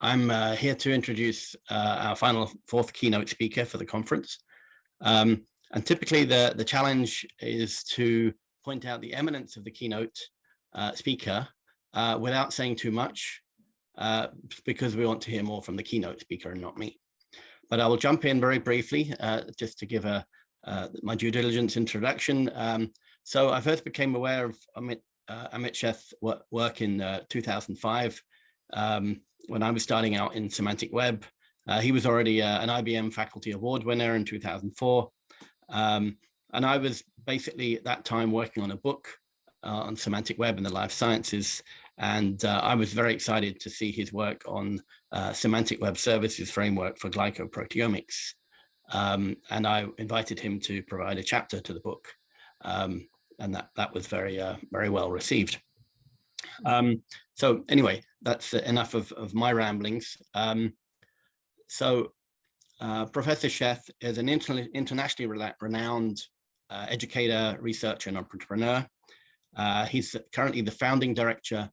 I'm here to introduce our final fourth keynote speaker for the conference. And typically the challenge is to point out the eminence of the keynote speaker without saying too much, because we want to hear more from the keynote speaker and not me. But I will jump in very briefly just to give my due diligence introduction. So I first became aware of Amit Sheth's work in 2005 when I was starting out in semantic web. He was already an IBM Faculty Award winner in 2004. And I was basically at that time working on a book on semantic web and the life sciences. And I was very excited to see his work on semantic web services framework for glycoproteomics. And I invited him to provide a chapter to the book. And that was very well received. So anyway, that's enough of my ramblings. Professor Sheth is an internationally renowned educator, researcher, and entrepreneur. He's currently the founding director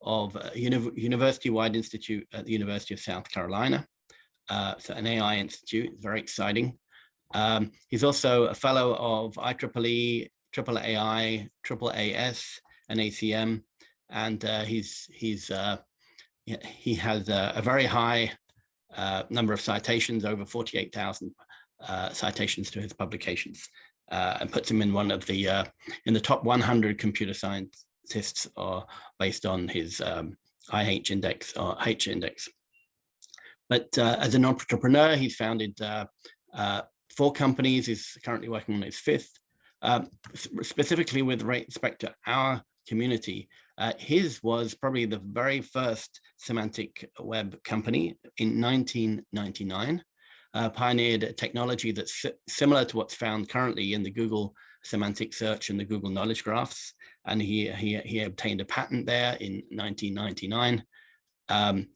of a university-wide institute at the University of South Carolina. So an AI institute, very exciting. He's also a fellow of IEEE, AAAI, AAAS, and ACM, and he has a very high number of citations, over 48,000 citations to his publications, and puts him in one of the in the top 100 computer scientists, based on his IH index or H index. But as an entrepreneur, he's founded 4 companies. He's currently working on his 5th. Specifically with respect to our community, his was probably the very first semantic web company in 1999, pioneered a technology that's similar to what's found currently in the Google semantic search and the Google knowledge graphs. And he obtained a patent there in 1999.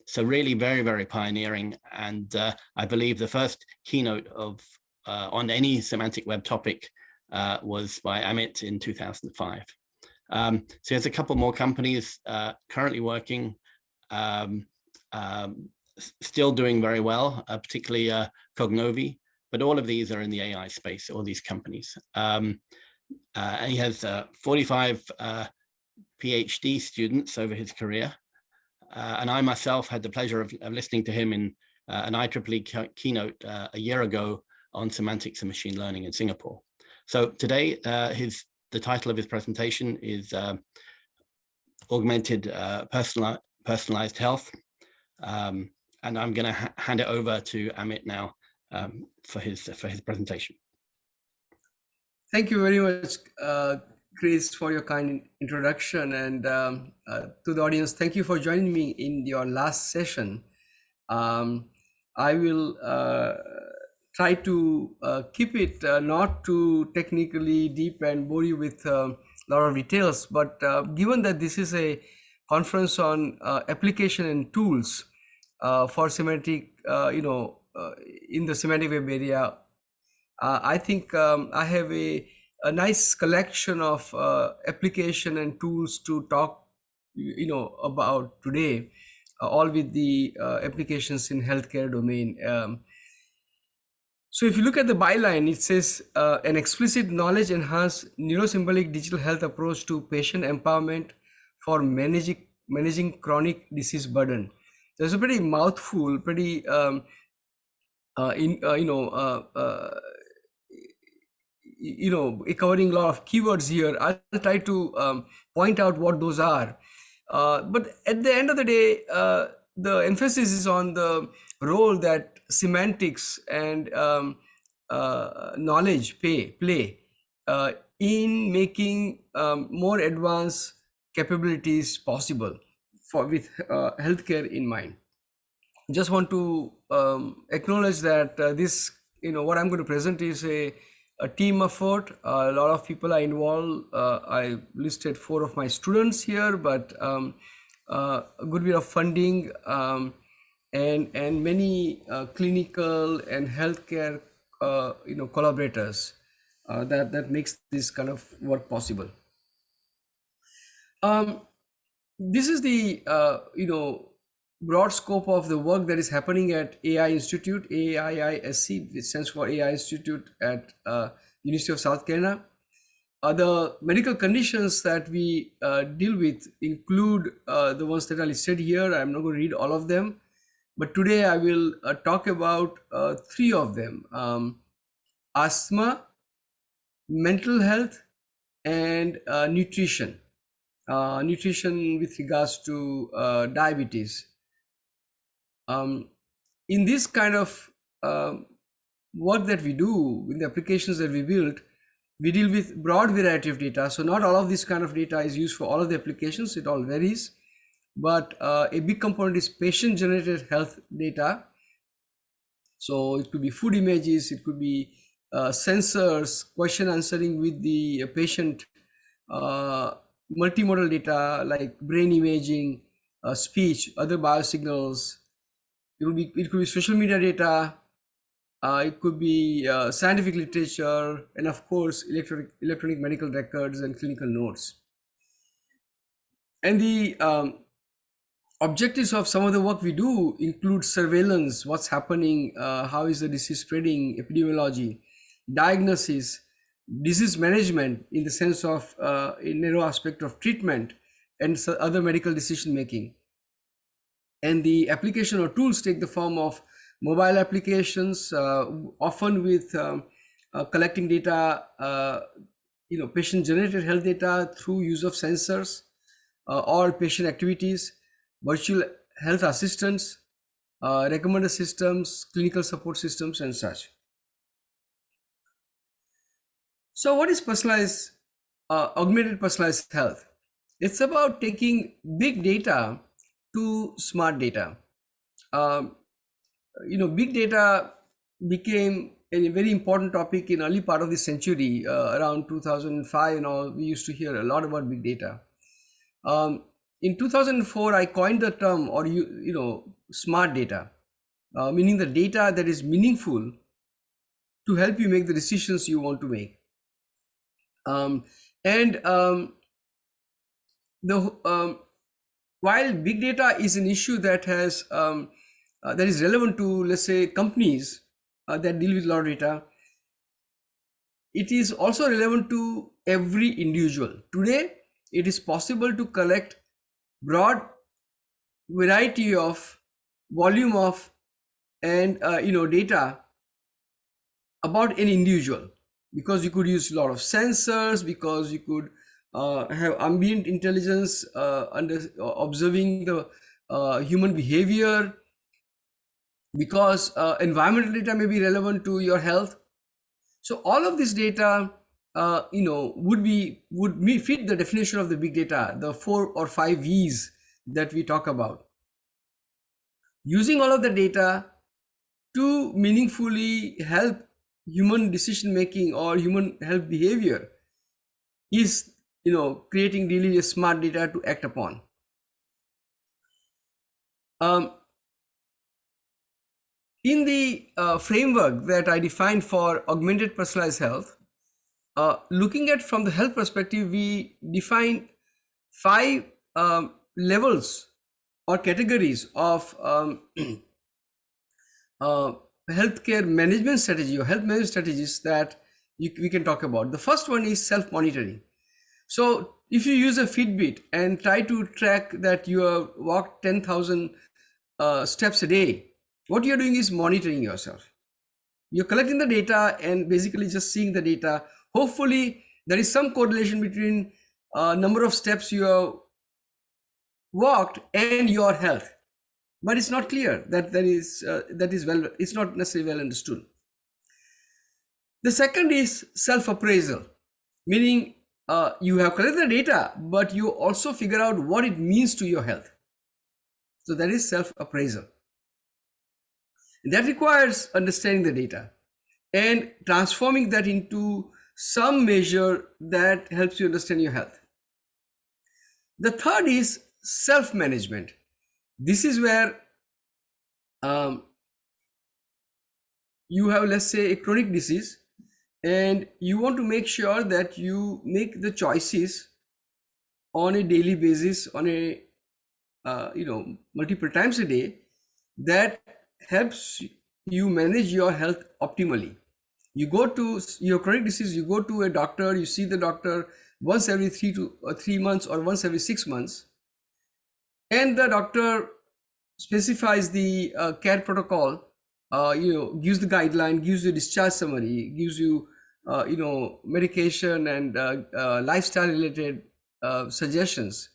So really very pioneering. And I believe the first keynote on any semantic web topic was by Amit in 2005. So there's a couple more companies currently working, still doing very well, particularly Cognovi, but all of these are in the AI space, all these companies. And he has 45 PhD students over his career. And I myself had the pleasure of listening to him in an IEEE keynote a year ago on semantics and machine learning in Singapore. So today, the title of his presentation is Augmented Personalized Health. And I'm going to hand it over to Amit now for his presentation. Thank you very much, Chris, for your kind introduction. And to the audience, thank you for joining me in your last session. I will try to keep it not too technically deep and bore you with a lot of details, but given that this is a conference on application and tools for semantic, in the semantic web area, I think I have a nice collection of application and tools to talk, about today, all with the applications in healthcare domain. So if you look at the byline, it says an explicit knowledge enhanced neurosymbolic digital health approach to patient empowerment for managing chronic disease burden. There's a pretty mouthful, pretty covering a lot of keywords here. I'll try to point out what those are. But at the end of the day, the emphasis is on the role that semantics and knowledge play in making more advanced capabilities possible with healthcare in mind. Just want to acknowledge that this, what I'm going to present is a team effort. A lot of people are involved. I listed 4 of my students here, but a good bit of funding and many clinical and healthcare collaborators that makes this kind of work possible. This is the broad scope of the work that is happening at AI Institute, AIISC, which stands for AI Institute at University of South Carolina. The medical conditions that we deal with include the ones that are listed here. I'm not going to read all of them, but today I will talk about three of them: asthma, mental health, and nutrition. Nutrition with regards to diabetes. In this kind of work that we do, in the applications that we build, we deal with broad variety of data. So not all of this kind of data is used for all of the applications. It all varies. But a big component is patient-generated health data. So it could be food images, it could be sensors, question answering with the patient, multimodal data like brain imaging, speech, other biosignals. It could be social media data. It could be scientific literature, and of course, electronic medical records and clinical notes. And the objectives of some of the work we do include surveillance, what's happening, how is the disease spreading, epidemiology, diagnosis, disease management in the sense of a narrow aspect of treatment, and other medical decision making. And the application or tools take the form of mobile applications, often with collecting data, patient-generated health data through use of sensors or patient activities, virtual health assistants, recommender systems, clinical support systems, and such. So what is personalized, augmented personalized health? It's about taking big data to smart data. Big data became a very important topic in early part of the century, around 2005. We used to hear a lot about big data. In 2004, I coined the term, or smart data, meaning the data that is meaningful to help you make the decisions you want to make. While big data is an issue that has that is relevant to, let's say, companies that deal with a lot of data, it is also relevant to every individual. Today, it is possible to collect broad variety of volume of and data about an individual, because you could use a lot of sensors, because you could have ambient intelligence observing the human behavior, because environmental data may be relevant to your health. So all of this data would fit the definition of the big data, the 4 or 5 V's that we talk about. Using all of the data to meaningfully help human decision making or human health behavior is creating really a smart data to act upon. In the framework that I defined for augmented personalized health, looking at from the health perspective, we define 5 levels or categories of healthcare management strategy or health management strategies that we can talk about. The first one is self-monitoring. So if you use a Fitbit and try to track that you have walked 10,000 steps a day, what you're doing is monitoring yourself. You're collecting the data and basically just seeing the data. Hopefully there is some correlation between number of steps you have walked and your health, but it's not clear that it's not necessarily well understood. The second is self-appraisal, meaning you have collected the data, but you also figure out what it means to your health. So that is self-appraisal. That requires understanding the data and transforming that into some measure that helps you understand your health. The third is self-management. This is where you have, let's say, a chronic disease, and you want to make sure that you make the choices on a daily basis, on a multiple times a day, that helps you manage your health optimally. You go to your chronic disease, you go to a doctor, you see the doctor once every 3 months or once every 6 months, and the doctor specifies the care protocol, gives the guideline, gives you discharge summary, gives you medication and lifestyle related suggestions,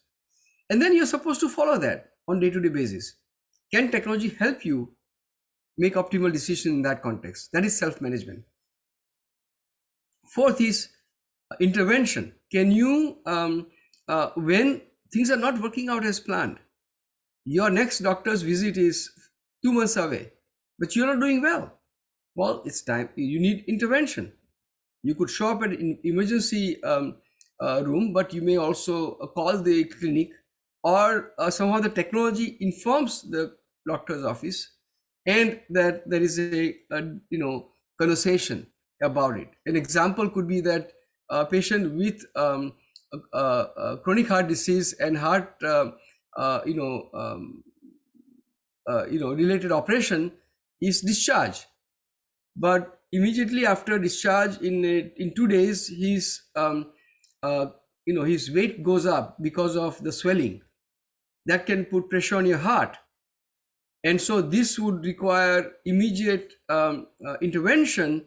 and then you're supposed to follow that on day-to-day basis. Can technology help you make optimal decisions in that context? That is self-management. Fourth is intervention. Can you, when things are not working out as planned, your next doctor's visit is 2 months away, but you're not doing well. Well, it's time, you need intervention. You could show up at an emergency room, but you may also call the clinic, or somehow the technology informs the doctor's office, and that there is a conversation about it. An example could be that a patient with chronic heart disease and heart related operation is discharged, but immediately after discharge, in 2 days, his weight goes up because of the swelling. That can put pressure on your heart, and so this would require immediate intervention.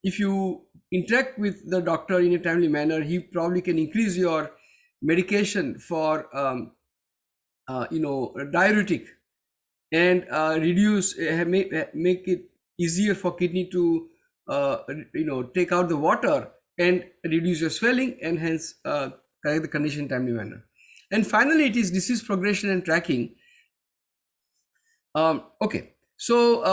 If you interact with the doctor in a timely manner, he probably can increase your medication for diuretic, and reduce, make it easier for kidney to take out the water and reduce your swelling, and hence correct the condition in timely manner. And finally, it is disease progression and tracking. Okay, so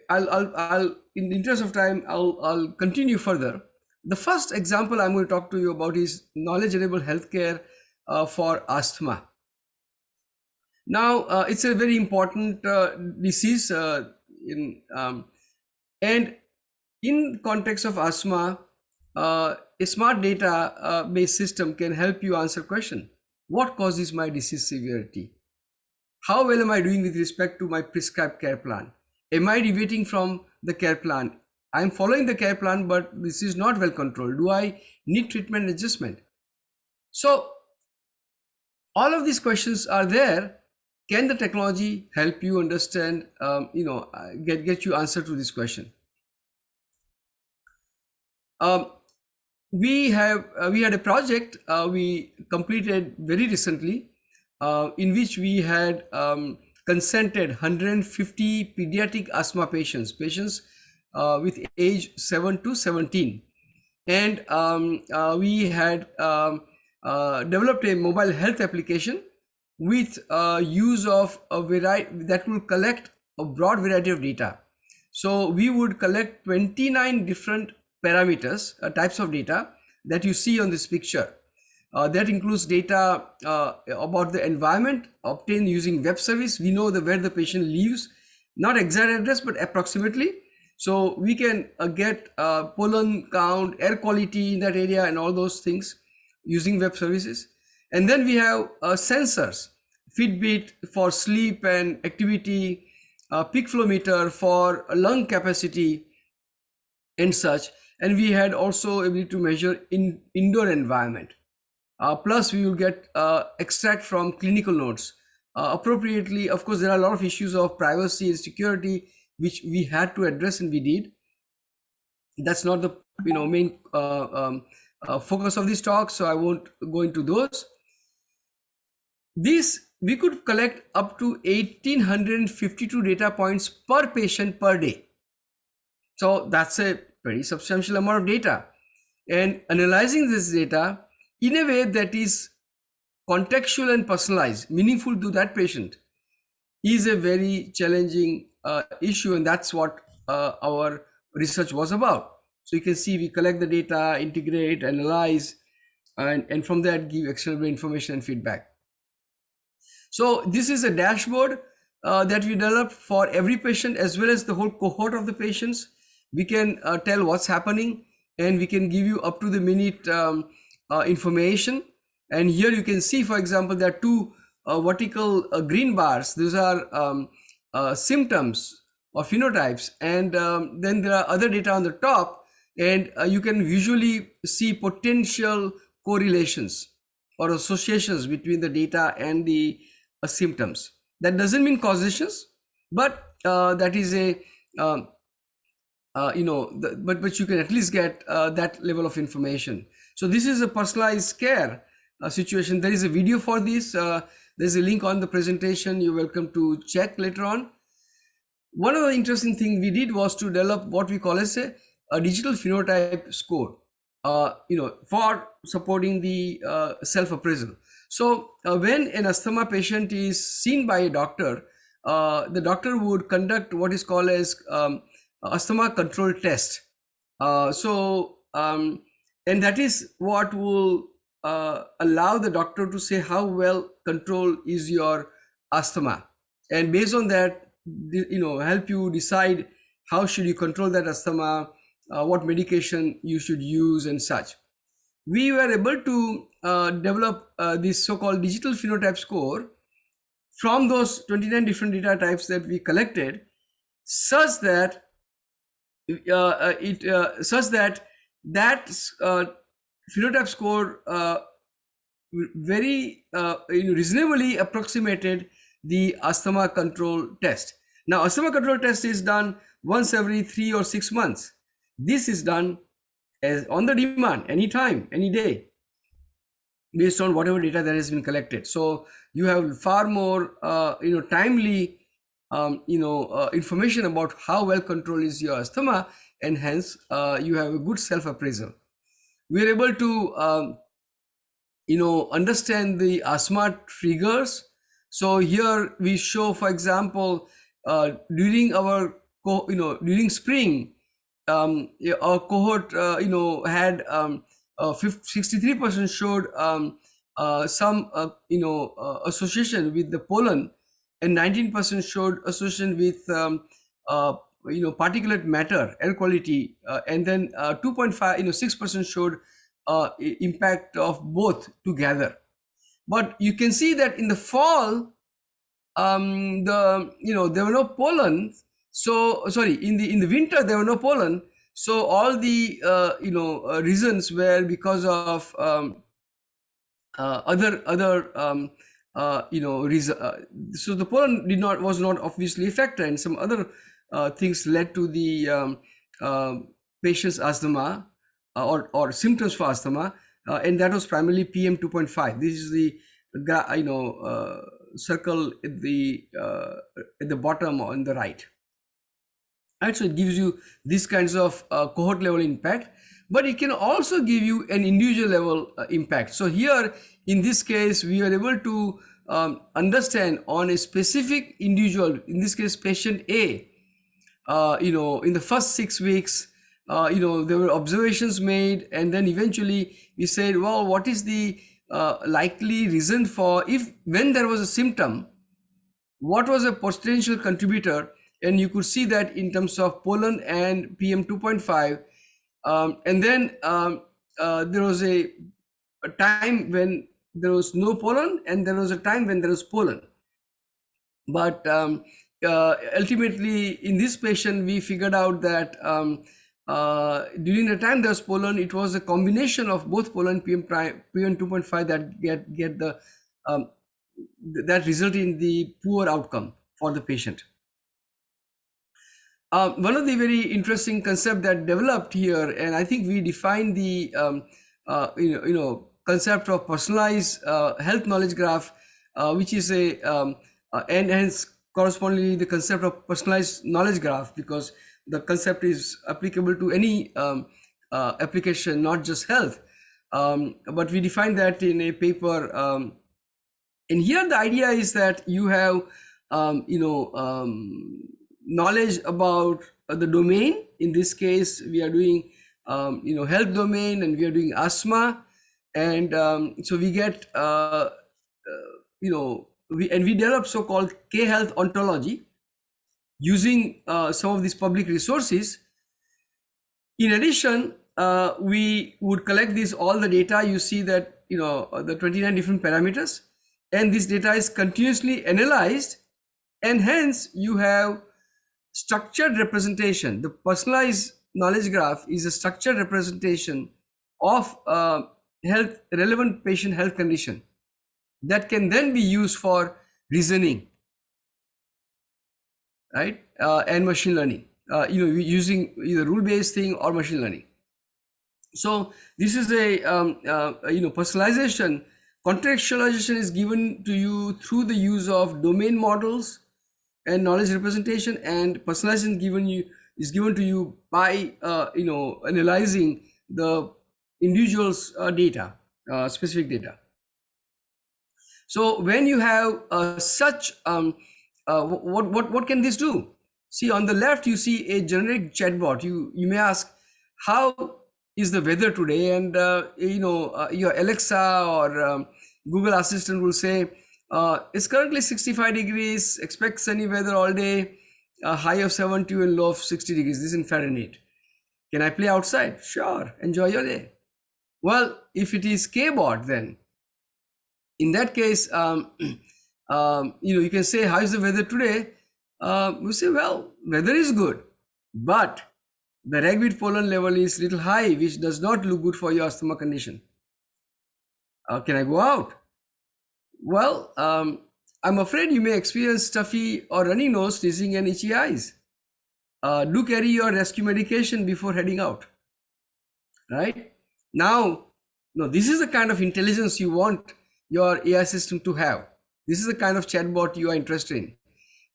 I'll in the interest of time, I'll continue further. The first example I'm going to talk to you about is knowledge-enabled healthcare for asthma. Now, it's a very important disease, and in context of asthma, a smart data based system can help you answer question: what causes my disease severity? How well am I doing with respect to my prescribed care plan? Am I deviating from the care plan? I'm following the care plan, but this is not well controlled. Do I need treatment adjustment? So all of these questions are there. Can the technology help you understand, get you answer to this question? We had a project we completed very recently, in which we had consented 150 pediatric asthma patients with age 7 to 17, and we had developed a mobile health application with use of a variety that will collect a broad variety of data. So we would collect 29 different parameters, types of data that you see on this picture. That includes data about the environment obtained using web service. We know where the patient lives, not exact address, but approximately. So we can get pollen count, air quality in that area, and all those things using web services. And then we have sensors, Fitbit for sleep and activity, peak flow meter for lung capacity and such. And we had also ability to measure in indoor environment. Plus we will get extract from clinical notes appropriately. Of course, there are a lot of issues of privacy and security which we had to address, and we did. That's not the main focus of this talk, so I won't go into those. We could collect up to 1852 data points per patient per day. So that's a pretty substantial amount of data, and analyzing this data in a way that is contextual and personalized, meaningful to that patient, is a very challenging issue, and that's what our research was about. So you can see we collect the data, integrate, analyze, and from that give actionable information and feedback. So this is a dashboard that we developed for every patient as well as the whole cohort of the patients. We can tell what's happening, and we can give you up to the minute information. And here you can see, for example, there are two vertical green bars, those are symptoms or phenotypes, and then there are other data on the top, and you can visually see potential correlations or associations between the data and the symptoms. That doesn't mean causations, but that is a but you can at least get that level of information. So this is a personalized care situation. There is a video for this. There's a link on the presentation. You're welcome to check later on. One of the interesting things we did was to develop what we call as a digital phenotype score, for supporting the self-appraisal. So when an asthma patient is seen by a doctor, the doctor would conduct what is called as asthma control test. And that is what will allow the doctor to say how well controlled is your asthma, and based on that, help you decide how should you control that asthma, what medication you should use and such. We were able to develop this so-called digital phenotype score from those 29 different data types that we collected, such that that phenotype score very reasonably approximated the asthma control test. Now, asthma control test is done once every 3 or 6 months. This is done as on the demand, anytime, any day, based on whatever data that has been collected. So you have far more timely information about how well controlled is your asthma, and hence you have a good self-appraisal. We are able to understand the asthma triggers. So here we show, for example, during our during spring, our cohort had 63% showed some association with the pollen, and 19% showed association with particulate matter, air quality, and then 6% showed impact of both together. But you can see that in the fall, there were no pollen. So sorry, in the winter there were no pollen. So all the reasons were because of other so the pollen was not obviously affected, and some other things led to the patient's asthma or symptoms for asthma, and that was primarily PM 2.5. This is the circle at the bottom on the right. And so it gives you these kinds of cohort level impact, but it can also give you an individual level impact. So here, in this case, we are able to understand on a specific individual, in this case, patient A, in the first 6 weeks, there were observations made, and then eventually we said, well, what is the likely reason for, when there was a symptom, what was a potential contributor? And you could see that in terms of pollen and PM 2.5. And then there was a time when there was no pollen, and there was a time when there was pollen. But ultimately, in this patient, we figured out that during the time there was pollen, it was a combination of both pollen and PM 2.5 that get the that result in the poor outcome for the patient. One of the very interesting concept that developed here, and I think we defined the concept of personalized health knowledge graph, which is and hence correspondingly the concept of personalized knowledge graph, because the concept is applicable to any application, not just health. But we defined that in a paper, and here the idea is that you have knowledge about the domain. In this case, we are doing health domain, and we are doing asthma, and so we get we develop so-called K-health ontology using some of these public resources. In addition, we would collect all the data. You see that the 29 different parameters, and this data is continuously analyzed, and hence you have structured representation. The personalized knowledge graph is a structured representation of relevant patient health condition that can then be used for reasoning, right? And machine learning, using either rule-based thing or machine learning. So this is a personalization. Contextualization is given to you through the use of domain models and knowledge representation, and personalization is given to you by analyzing the individual's data, specific data. So when you have such what can this do? See, on the left you see a generic chatbot. You may ask, how is the weather today? And your Alexa or Google Assistant will say, it's currently 65 degrees, expect sunny weather all day, a high of 70 and low of 60 degrees. This is in Fahrenheit. Can I play outside? Sure, enjoy your day. Well, if it is K-bot, then in that case, you can say, how is the weather today? We say, well, weather is good, but the ragweed pollen level is little high, which does not look good for your asthma condition. Can I go out? Well, I'm afraid you may experience stuffy or runny nose, sneezing, and itchy eyes. Do carry your rescue medication before heading out. Right? Now, this is the kind of intelligence you want your AI system to have. This is the kind of chatbot you are interested in.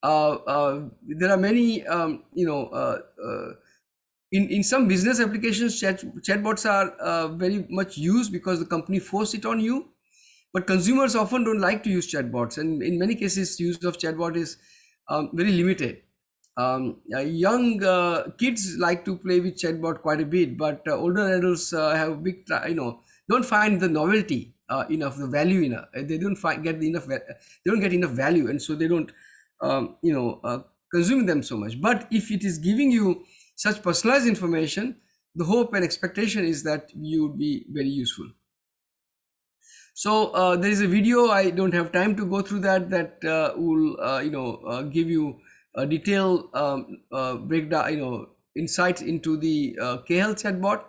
There are many, in some business applications, chatbots are very much used because the company forced it on you. But consumers often don't like to use chatbots, and in many cases, use of chatbot is very limited. Young kids like to play with chatbot quite a bit, but older adults have big, don't find the novelty enough, the value enough. They don't get enough value, and so they don't, consume them so much. But if it is giving you such personalized information, the hope and expectation is that you would be very useful. So there is a video. I don't have time to go through that will give you a detailed breakdown, insights into the K-Health chatbot.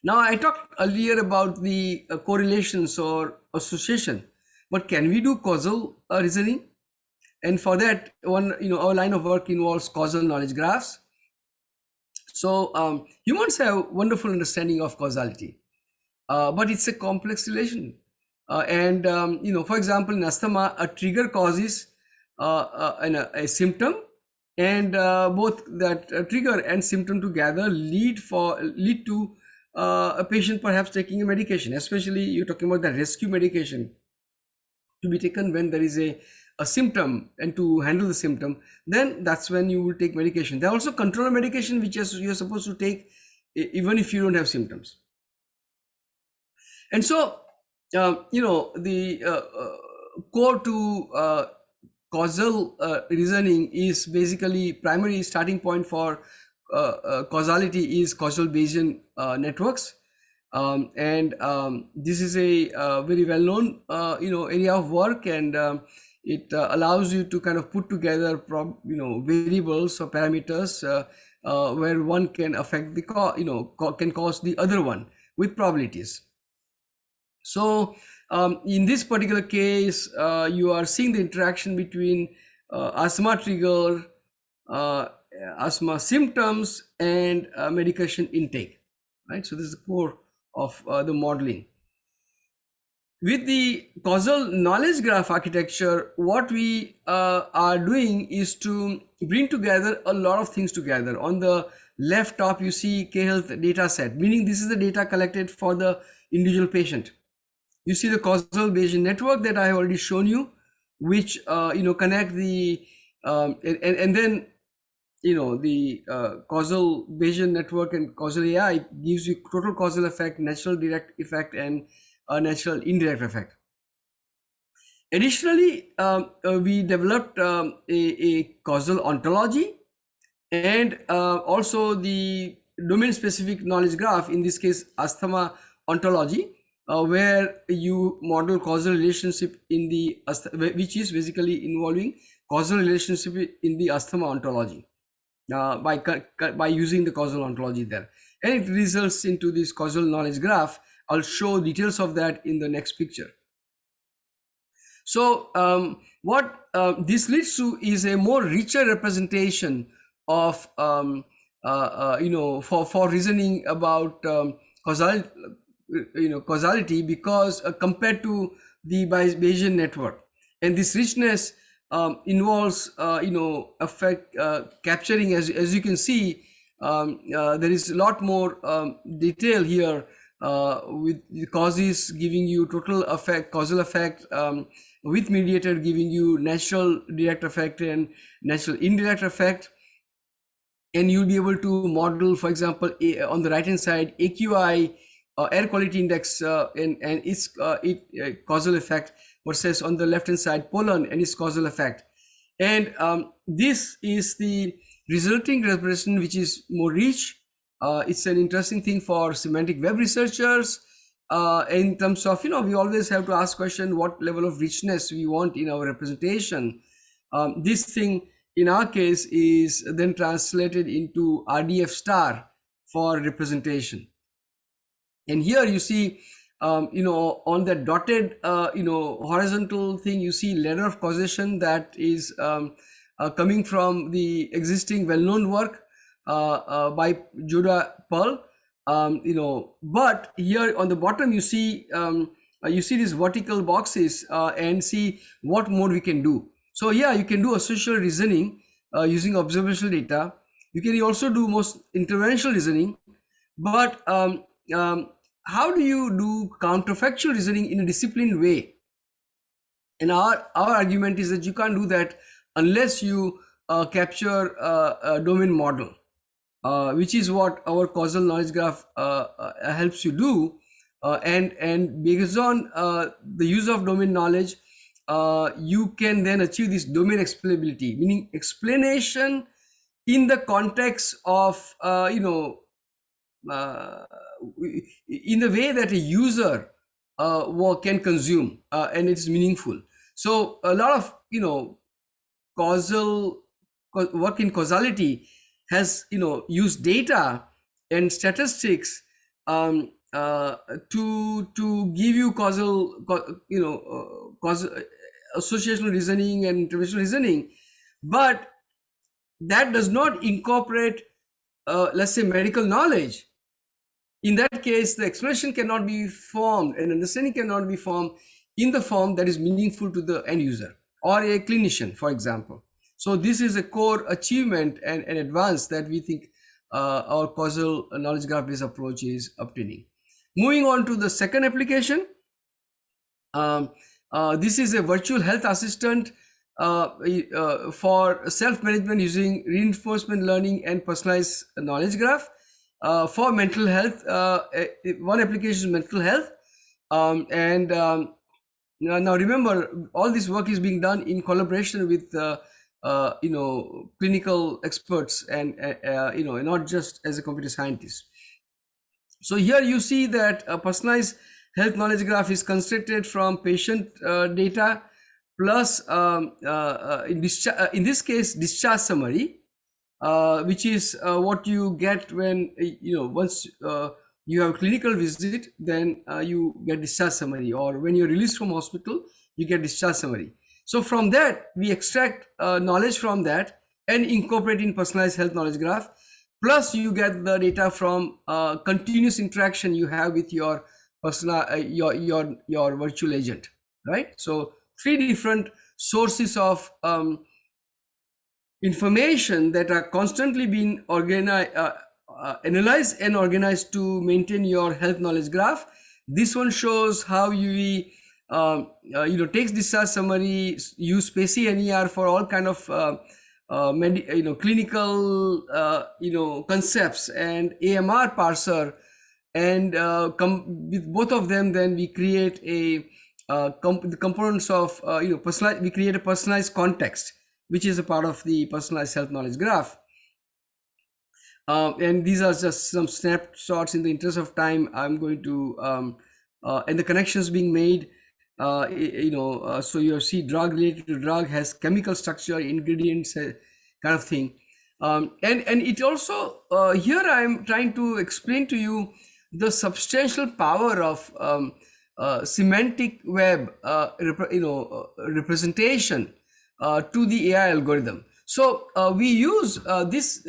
Now, I talked earlier about the correlations or association, but can we do causal reasoning? And for that, our line of work involves causal knowledge graphs. So humans have wonderful understanding of causality. But it's a complex relation. For example, in asthma, a trigger causes a symptom, and both that trigger and symptom together lead to a patient perhaps taking a medication. Especially you're talking about the rescue medication to be taken when there is a symptom, and to handle the symptom, then that's when you will take medication. There are also controller medication which you're supposed to take even if you don't have symptoms. And so, the core to causal reasoning is basically primary starting point for causality is causal Bayesian networks. This is a very well-known, area of work, and it allows you to kind of put together, variables or parameters where one can affect the, can cause the other one with probabilities. So in this particular case, you are seeing the interaction between asthma trigger, asthma symptoms, and medication intake, right? So this is the core of the modeling. With the causal knowledge graph architecture, what we are doing is to bring together a lot of things together. On the left top, you see K-Health data set, meaning this is the data collected for the individual patient. You see the causal Bayesian network that I have already shown you, which connect the and then the causal Bayesian network and causal AI gives you total causal effect, natural direct effect, and a natural indirect effect. Additionally, we developed a causal ontology, and also the domain specific knowledge graph, in this case asthma ontology, where you model causal relationship in the which is basically involving causal relationship in the asthma ontology by using the causal ontology there, and it results into this causal knowledge graph. I'll show details of that in the next picture. So what this leads to is a more richer representation of for reasoning about causality, because compared to the Bayesian network, and this richness involves effect capturing, as you can see, there is a lot more detail here with the causes giving you total effect, causal effect, with mediator giving you natural direct effect and natural indirect effect. And you'll be able to model, for example, on the right hand side, AQI, air quality index, and its causal effect, versus on the left hand side, pollen and its causal effect. And this is the resulting representation, which is more rich. It's an interesting thing for semantic web researchers, in terms of, we always have to ask question, what level of richness we want in our representation. This thing in our case is then translated into RDF star for representation. And here you see, on the dotted, horizontal thing, you see ladder of causation that is coming from the existing well-known work by Judah Pearl. But here on the bottom, you see these vertical boxes, and see what more we can do. So yeah, you can do associational reasoning using observational data. You can also do most interventional reasoning, but how do you do counterfactual reasoning in a disciplined way? And our argument is that you can't do that unless you capture a domain model, which is what our causal knowledge graph helps you do. And based on the use of domain knowledge, you can then achieve this domain explainability, meaning explanation in the context of in the way that a user can consume, and it's meaningful. So a lot of causal work in causality has used data and statistics to give you causal associational reasoning and interventional reasoning, but that does not incorporate let's say medical knowledge. In that case, the explanation cannot be formed and understanding cannot be formed in the form that is meaningful to the end user or a clinician, for example. So this is a core achievement and an advance that we think our causal knowledge graph-based approach is obtaining. Moving on to the second application. This is a virtual health assistant for self-management using reinforcement learning and personalized knowledge graph for mental health. One application is mental health. Now remember, all this work is being done in collaboration with clinical experts and not just as a computer scientist. So here you see that a personalized health knowledge graph is constructed from patient data plus in this case discharge summary, which is what you get when once you have a clinical visit, then you get discharge summary, or when you're released from hospital you get discharge summary. So from that we extract knowledge from that and incorporate in personalized health knowledge graph, plus you get the data from continuous interaction you have with your personal your virtual agent, right? So three different sources of information that are constantly being analyzed and organized to maintain your health knowledge graph. This one shows how you takes discharge summary, use Spacey NER for all kind of clinical concepts, and AMR parser, and with both of them, then we create a the components of we create a personalized context, which is a part of the personalized health knowledge graph. And these are just some snapshots. In the interest of time, I'm going to and the connections being made. So you see drug related to drug has chemical structure, ingredients, kind of thing. And it also, here I am trying to explain to you the substantial power of semantic web, representation to the AI algorithm. So we use this.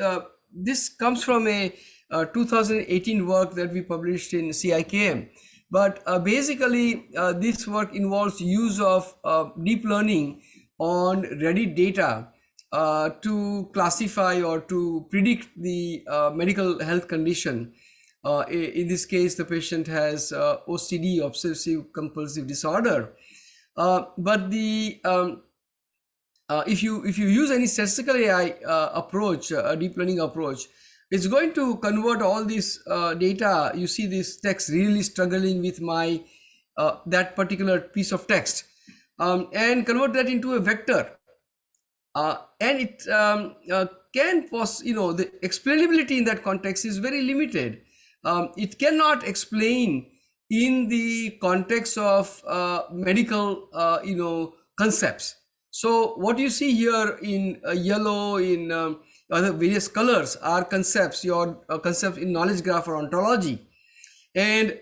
This comes from a 2018 work that we published in CIKM. But basically, this work involves use of deep learning on ready data to classify or to predict the medical health condition. In this case, the patient has OCD, obsessive compulsive disorder. But the if you use any statistical AI approach, a deep learning approach, it's going to convert all this data. You see this text really struggling with my that particular piece of text, and convert that into a vector. And it can the explainability in that context is very limited. It cannot explain in the context of medical concepts. So what you see here in yellow, in other various colors, are concepts, your concepts in knowledge graph or ontology. And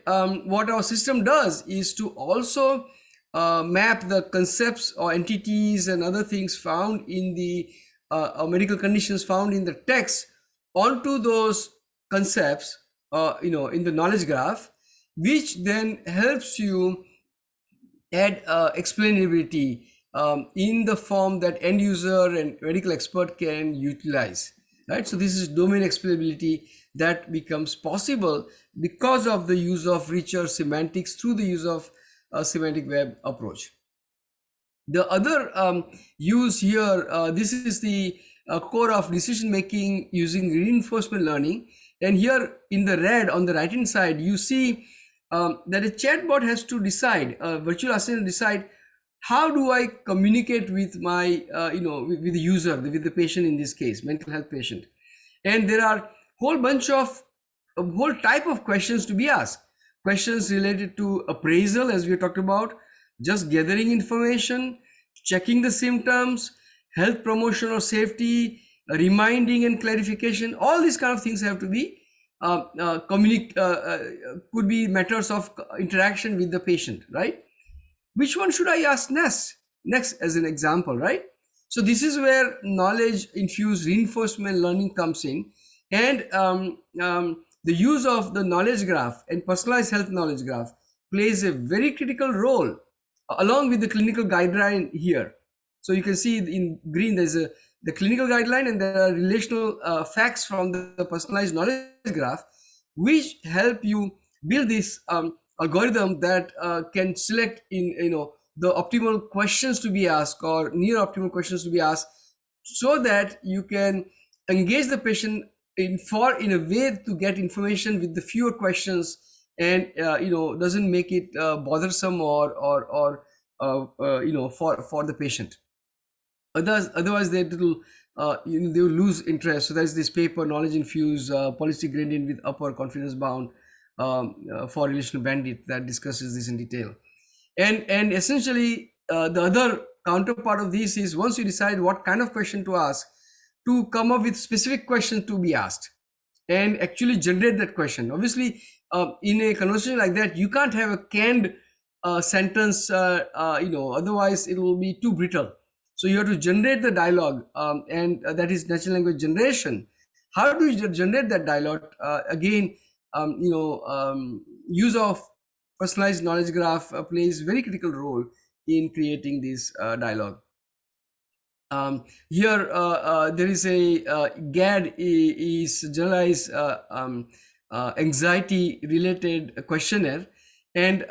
what our system does is to also map the concepts or entities and other things found in the medical conditions found in the text onto those concepts, in the knowledge graph, which then helps you add explainability in the form that end user and medical expert can utilize, right? So this is domain explainability that becomes possible because of the use of richer semantics through the use of a semantic web approach. The other use here, this is the core of decision making using reinforcement learning. And here in the red on the right hand side, you see that a chatbot has to decide, a virtual assistant decide, how do I communicate with my, with the user, with the patient in this case, mental health patient. And there are whole bunch of a whole type of questions to be asked. Questions related to appraisal, as we talked about, just gathering information, checking the symptoms, health promotion or safety, reminding and clarification. All these kind of things have to be could be matters of interaction with the patient, right? Which one should I ask next as an example, right? So this is where knowledge infused reinforcement learning comes in, and the use of the knowledge graph and personalized health knowledge graph plays a very critical role along with the clinical guideline here. So you can see in green there's the clinical guideline, and there are relational facts from the personalized knowledge graph, which help you build this algorithm that can select the optimal questions to be asked or near optimal questions to be asked, so that you can engage the patient in a way to get information with the fewer questions, and doesn't make it bothersome or for the patient. Otherwise they will they will lose interest. So there's this paper, knowledge infused policy gradient with upper confidence bound for relational bandit, that discusses this in detail. And essentially the other counterpart of this is, once you decide what kind of question to ask, to come up with specific question to be asked and actually generate that question. Obviously in a conversation like that, you can't have a canned sentence, otherwise it will be too brittle. So you have to generate the dialogue, and that is natural language generation. How do you generate that dialogue? Again, use of personalized knowledge graph plays very critical role in creating this dialogue. Here there is a GAD is generalized anxiety related questionnaire, and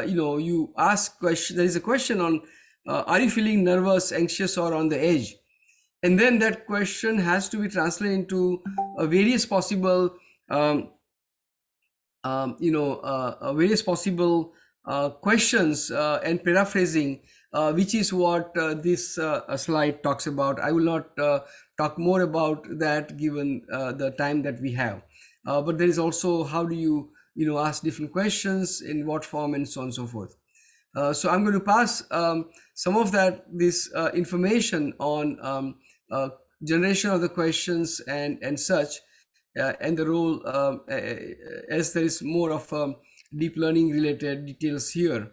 you ask question. There is a question on are you feeling nervous, anxious, or on the edge? And then that question has to be translated into various possible questions and paraphrasing, which is what this slide talks about. I will not talk more about that given the time that we have. But there is also how do you ask different questions, in what form, and so on and so forth. So I'm going to pass some of this information on generation of the questions and such, and the role, as there is more of deep learning related details here.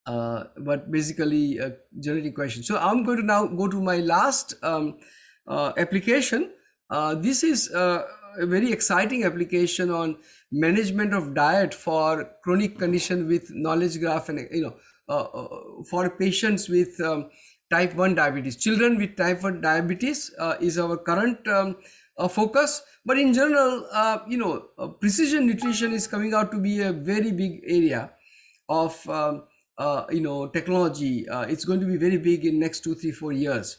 But basically generating questions. So I'm going to now go to my last application. This is a very exciting application on management of diet for chronic condition with knowledge graph, and for patients with type 1 diabetes. Children with type 1 diabetes is our current focus, but in general, precision nutrition is coming out to be a very big area of technology. It's going to be very big in next 2, 3, 4 years,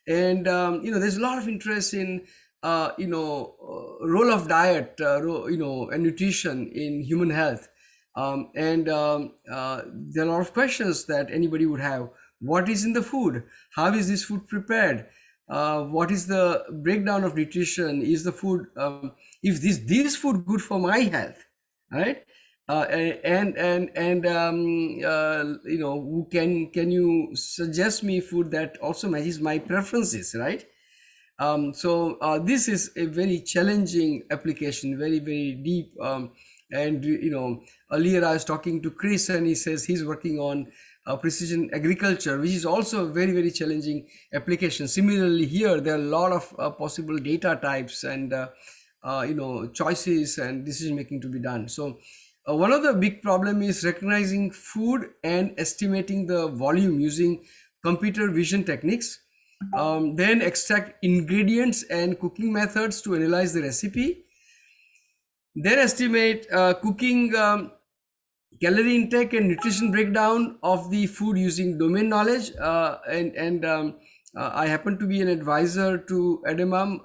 and there's a lot of interest in role of diet, and nutrition in human health, and there are a lot of questions that anybody would have. What is in the food? How is this food prepared? What is the breakdown of nutrition? Is the food, if this food good for my health, right? Can you suggest me food that also matches my preferences, right? So this is a very challenging application, very, very deep. And earlier I was talking to Chris, and he says he's working on precision agriculture, which is also a very, very challenging application. Similarly, here there are a lot of possible data types and choices and decision making to be done. So one of the big problem is recognizing food and estimating the volume using computer vision techniques. Then extract ingredients and cooking methods to analyze the recipe. Then estimate cooking calorie intake and nutrition breakdown of the food using domain knowledge. I happen to be an advisor to Edamam,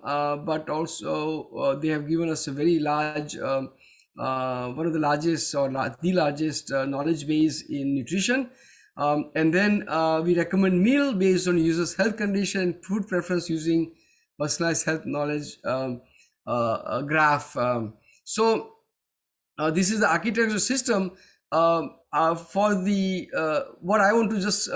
but also they have given us a very large, one of the largest or the largest knowledge base in nutrition. And then we recommend meal based on users' health condition and food preference using personalized health knowledge graph. So this is the architecture system for the what I want to just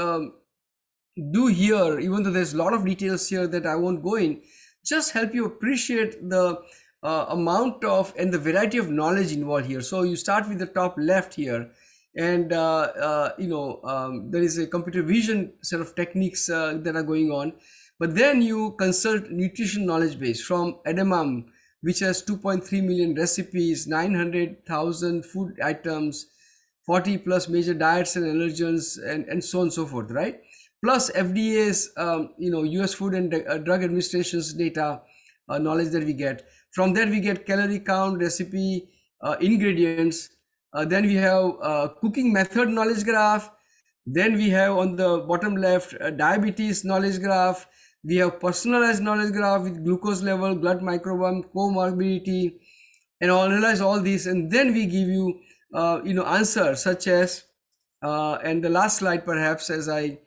do here, even though there's a lot of details here that I won't go in, just help you appreciate the amount of and the variety of knowledge involved here. So you start with the top left here, and there is a computer vision set of techniques that are going on, but then you consult nutrition knowledge base from Edamam, which has 2.3 million recipes, 900,000 food items, 40 plus major diets and allergens, and so on and so forth, right? Plus FDA's, US Food and Drug Administration's data knowledge that we get. From that we get calorie count, recipe, ingredients. Then we have cooking method knowledge graph. Then we have on the bottom left diabetes knowledge graph. We have personalized knowledge graph with glucose level, blood microbiome, comorbidity, and I'll analyze all these, and then we give you answers such as and the last slide perhaps, as I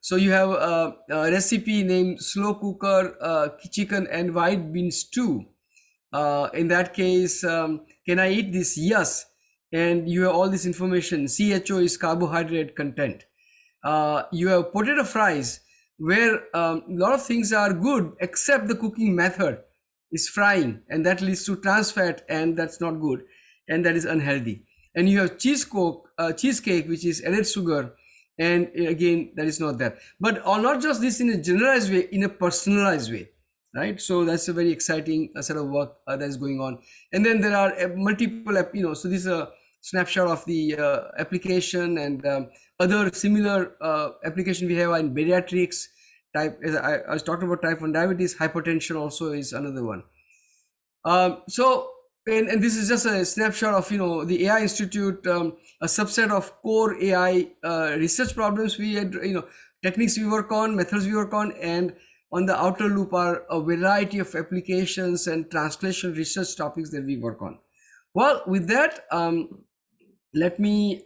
so you have a recipe named slow cooker chicken and white bean stew. In that case, can I eat this? Yes. And you have all this information. CHO is carbohydrate content. You have potato fries, where a lot of things are good except the cooking method is frying, and that leads to trans fat, and that's not good, and that is unhealthy. And you have cheesecake, which is added sugar, and again that is not that. But not just this in a generalized way, in a personalized way, right? So that's a very exciting set of work that is going on. And then there are multiple, so this is a snapshot of the application, and other similar application we have in pediatrics. Type, as I was talking about type 1 diabetes, hypertension also is another one. So and this is just a snapshot of the AI Institute, a subset of core AI research problems we had, techniques we work on, methods we work on, and on the outer loop are a variety of applications and translation research topics that we work on. Well, with that, let me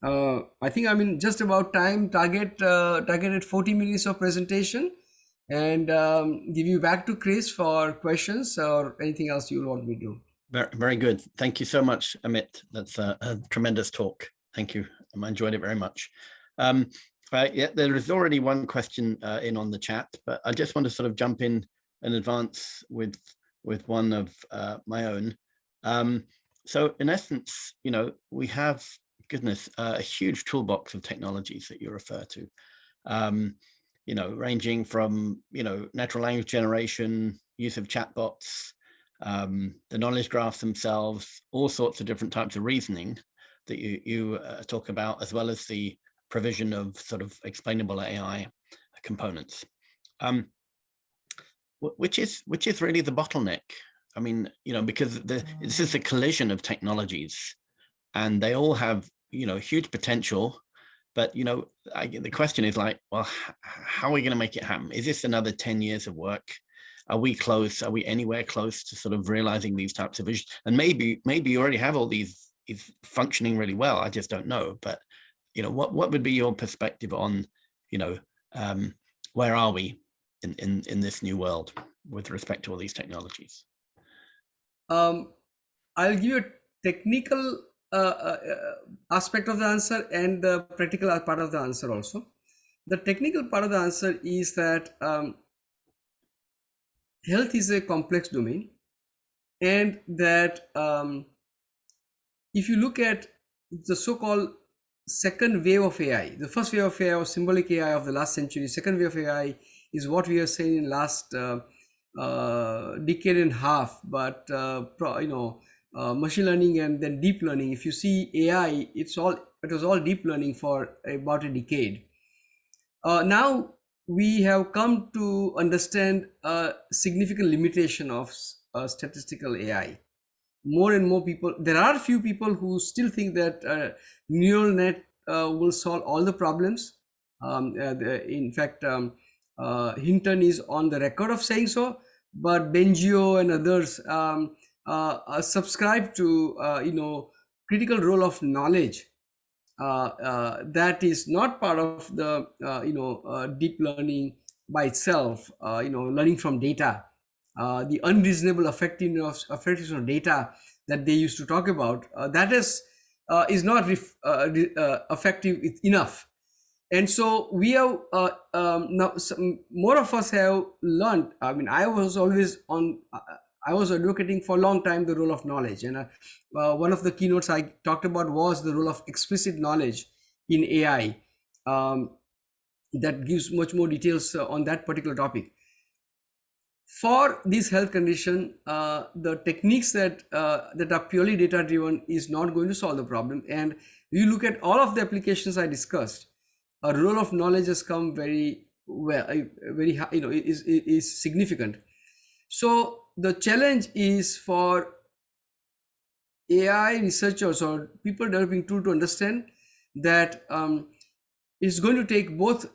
I think I'm in just about time, targeted 40 minutes of presentation. and give you back to Chris for questions or anything else you want me to do. Very, very good. Thank you so much, Amit. That's a tremendous talk. Thank you. I enjoyed it very much. Yeah, there is already one question in on the chat, but I just want to sort of jump in advance with one of my own. So in essence, you know, we have, goodness, a huge toolbox of technologies that you refer to, you know, ranging from, you know, natural language generation, use of chatbots, the knowledge graphs themselves, all sorts of different types of reasoning that you talk about, as well as the provision of sort of explainable AI components. Which is really the bottleneck? I mean, you know, because this is a collision of technologies, and they all have, you know, huge potential. But, you know, the question is like, well, how are we going to make it happen? Is this another 10 years of work? Are we close? Are we anywhere close to sort of realizing these types of issues? And maybe you already have all these functioning really well. I just don't know. But, you know, what would be your perspective on, you know, where are we in this new world with respect to all these technologies? I'll give you a technical aspect of the answer and the practical part of the answer also. The technical part of the answer is that health is a complex domain, and that if you look at the so-called second wave of AI, the first wave of AI was symbolic AI of the last century. Second wave of AI is what we are saying in last decade and a half, but you know, machine learning and then deep learning. If you see AI, it was all deep learning for about a decade. Now we have come to understand a significant limitation of statistical AI. More and more people, there are few people who still think that neural net will solve all the problems. In fact, Hinton is on the record of saying so, but Bengio and others subscribe to you know, critical role of knowledge that is not part of the you know, deep learning by itself. You know, learning from data, the unreasonable effectiveness of data that they used to talk about, that is not effective enough. And so we have now more of us have learned. I mean, I was always on. I was advocating for a long time the role of knowledge, and one of the keynotes I talked about was the role of explicit knowledge in AI. That gives much more details on that particular topic. For this health condition, the techniques that are purely data driven is not going to solve the problem. And you look at all of the applications I discussed, a role of knowledge has come very well, very high, you know, is significant. So the challenge is for AI researchers or people developing tool to understand that it's going to take both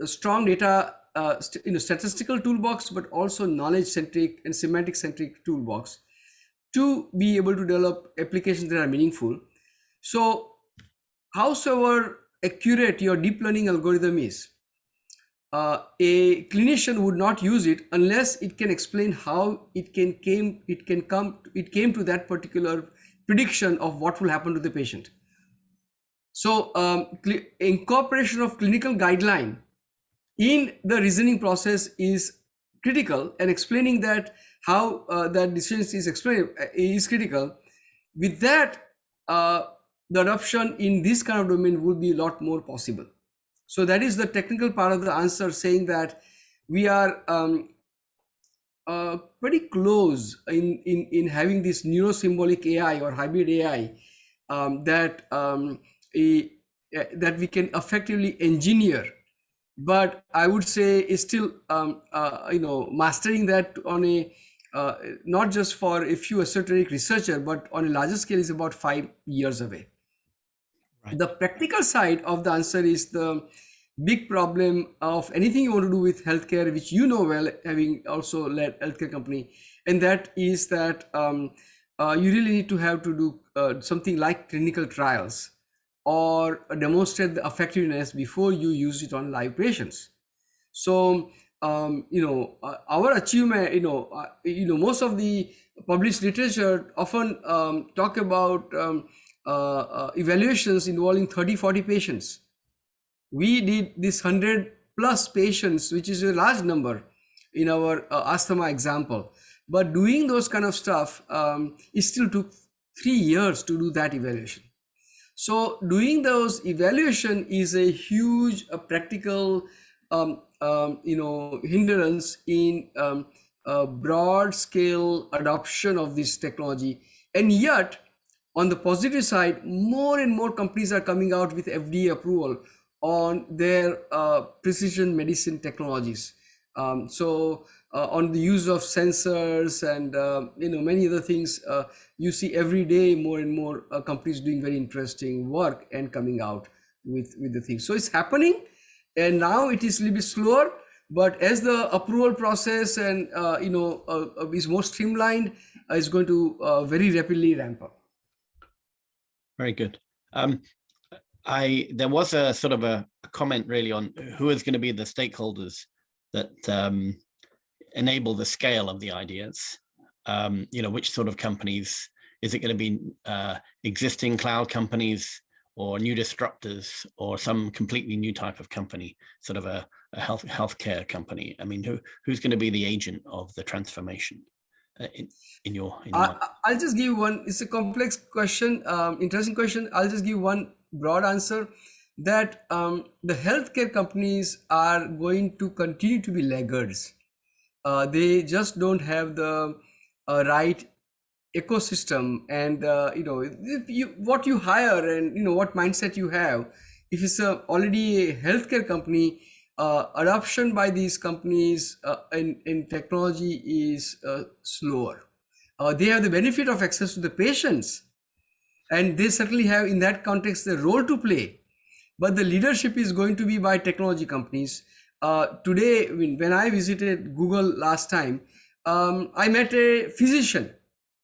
a strong data, you know, statistical toolbox, but also knowledge centric and semantic centric toolbox to be able to develop applications that are meaningful. So howsoever accurate your deep learning algorithm is, a clinician would not use it unless it can explain how it came to that particular prediction of what will happen to the patient. So incorporation of clinical guideline in the reasoning process is critical, and explaining that how that decision is explained is critical. With that, the adoption in this kind of domain will be a lot more possible. So that is the technical part of the answer, saying that we are pretty close in having this neurosymbolic AI or hybrid AI that we can effectively engineer. But I would say is still you know, mastering that on a not just for a few esoteric researcher, but on a larger scale is about 5 years away. Right. The practical side of the answer is the big problem of anything you want to do with healthcare, which you know well, having also led healthcare company, and that is that you really need to have to do something like clinical trials or demonstrate the effectiveness before you use it on live patients. So our achievement, most of the published literature often talk about evaluations involving 30-40 patients. We did this 100 plus patients, which is a large number in our asthma example. But doing those kind of stuff, it still took 3 years to do that evaluation. So doing those evaluation is a huge practical hindrance in broad scale adoption of this technology. And yet, on the positive side, more and more companies are coming out with FDA approval on their precision medicine technologies. On the use of sensors and many other things, you see every day more and more companies doing very interesting work and coming out with the things. So it's happening, and now it is a little bit slower, but as the approval process and is more streamlined, is going to very rapidly ramp up. Very good. There was a sort of a comment really on who is going to be the stakeholders that enable the scale of the ideas. Which sort of companies? Is it going to be existing cloud companies or new disruptors or some completely new type of company, sort of a healthcare company? I mean, who's going to be the agent of the transformation in your I'll just give one. It's a complex question, interesting question. I'll just give one broad answer that the healthcare companies are going to continue to be laggards. They just don't have the right ecosystem, and what you hire and what mindset you have. If it's already a healthcare company, adoption by these companies in technology is slower. They have the benefit of access to the patients, and they certainly have in that context the role to play, but the leadership is going to be by technology companies. Today, when I visited Google last time, I met a physician,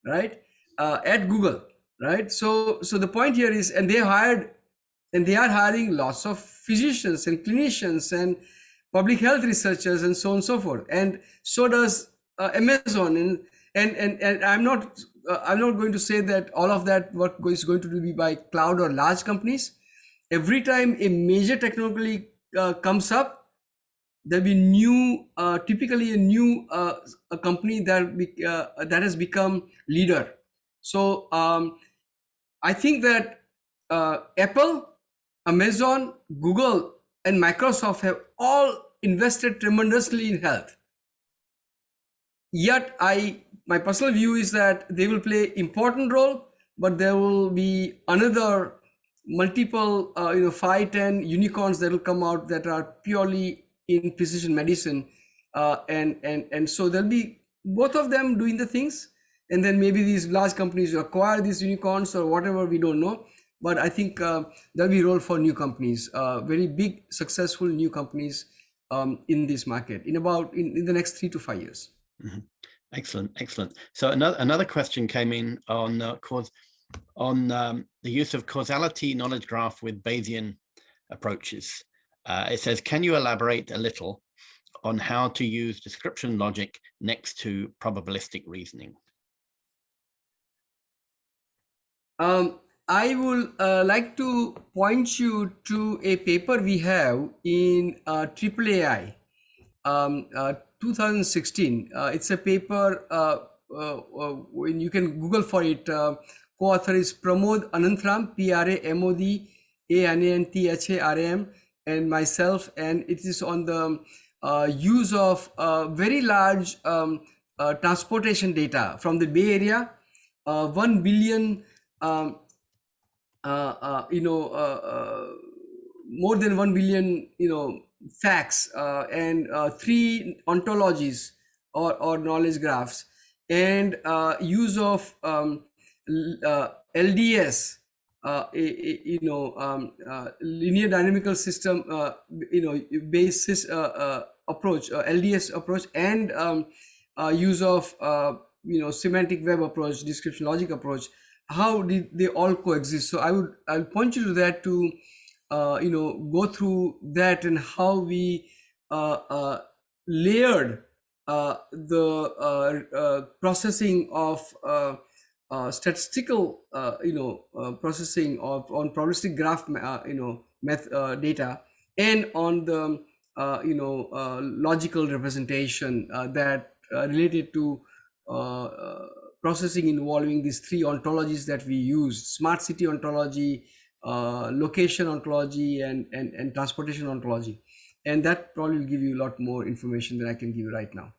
right, at Google, right? So the point here is, and they are hiring lots of physicians and clinicians and public health researchers and so on and so forth. And so does Amazon. And I'm not going to say that all of that work is going to be by cloud or large companies. Every time a major technology comes up, there'll be typically a new a company that has become leader. So I think that Apple, Amazon, Google, and Microsoft have all invested tremendously in health. Yet my personal view is that they will play important role, but there will be another multiple 5-10 unicorns that will come out that are purely in precision medicine, and so there'll be both of them doing the things, and then maybe these large companies acquire these unicorns or whatever, we don't know. But I think there'll be a role for new companies, very big successful new companies in this market in the next 3 to 5 years. Mm-hmm. Excellent. So another question came in on the use of causality knowledge graph with Bayesian approaches. It says, can you elaborate a little on how to use description logic next to probabilistic reasoning? I will like to point you to a paper we have in AAAI, 2016. It's a paper, when you can Google for it. Co-author is Pramod Anantharam, Pramod Anantharam, and myself, and it is on the use of very large transportation data from the Bay Area, 1 billion, more than 1 billion, facts, and 3 ontologies or knowledge graphs, and use of LDS, linear dynamical system, basis approach, LDS approach, and use of semantic web approach, description logic approach. How did they all coexist? So I'll point you to that to go through that and how we layered the processing of statistical processing of on probabilistic graph data, and on the logical representation that related to processing involving these three ontologies that we use: smart city ontology, location ontology, and transportation ontology. And that probably will give you a lot more information than I can give you right now.